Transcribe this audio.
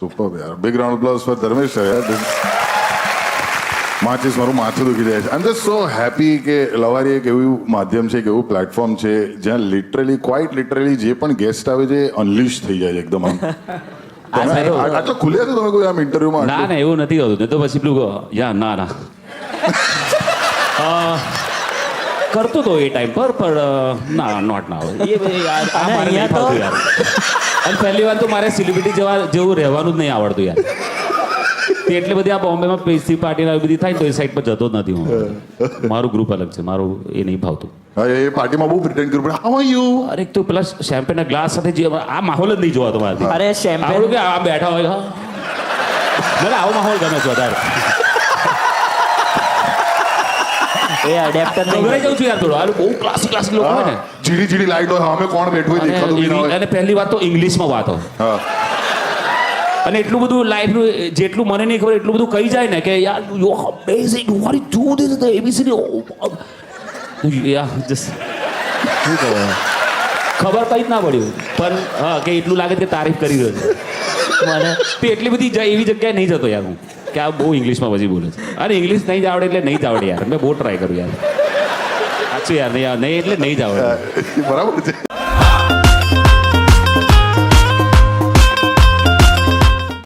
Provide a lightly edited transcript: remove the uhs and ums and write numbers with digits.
Super યાર, big round applause for Dharmesh યાર. માચીસ મારું માથું દુખી જાય છે. આઈ એમ જસ્ટ સો હેપી કે લવારી એક એવું માધ્યમ છે, એક એવું પ્લેટફોર્મ છે જ્યાં ક્વાઇટ લિટરલી જે પણ ગેસ્ટ આવે છે અનલિશ થઈ જાય છે એકદમ. આમ તમે આટલા ખુલ્યા છો તમે કોઈ આમ ઇન્ટરવ્યુમાં? ના ના એવું નથી હોતું. તો પછી પેલું યા ના ના કરતો તો એ ટાઈમ પર પણ ના નોટ ના હોય એ યાર આ મારે નહીં ફાવતું યાર. અને પહેલી વાર તો મારે સેલિબ્રિટી જેવું રહેવાનું જ નહીં આવડતું યાર. તે એટલી બધી આ બોમ્બેમાં પેસ્ટ્રી પાર્ટી આવી બધી થાય તો એ સાઈડ પર જતો જ નથી હું. મારું ગ્રુપ અલગ છે, મારું એ નહીં ભાવતું. હા, એ પાર્ટીમાં બહુ પ્રિટેન્ડ કર્યું પણ હાઉ આર યુ. અરે એક તો પેલા શેમ્પેનના ગ્લાસ સાથે જે આ માહોલ જ નહીં જોવાતો મારાથી. અરે શેમ્પેન આવડું કે આ બેઠા હોય હા મને આવો માહોલ ગમે છે વધારે. એ એડેપ્ટર ગભરાઈ જાઉં છું યાર થોડું. આ બહુ ક્લાસિક લોકો હોય ને જીડી જીડી લાઈટ હોય, સામે કોણ બેઠું હોય દેખાતું બી ના હોય. અને પહેલી વાત તો ઇંગ્લિશમાં વાતો હા, અને એટલું બધું લાઈફનું જેટલું મને નહીં ખબર એટલું બધું કહી જાય ને કે યાર you are amazing, you are do this the ABCD યાર જસ્ટ શું કહું ખબર કંઈ જ ના પડ્યું પણ હા કે એટલું લાગે કે તારીફ કરી રહ્યો છે મને. તો એટલી બધી એવી જગ્યાએ નહીં જતો યાર હું કે આ બહુ ઇંગ્લિશમાં પછી બોલે છે. અને ઇંગ્લિશ નહીં જ આવડે એટલે નહીં જ આવડે યાર. મેં બહુ ટ્રાય કર્યું યાર. સાચું યાર નહીં એટલે નહીં જ આવડે. બરાબર છે.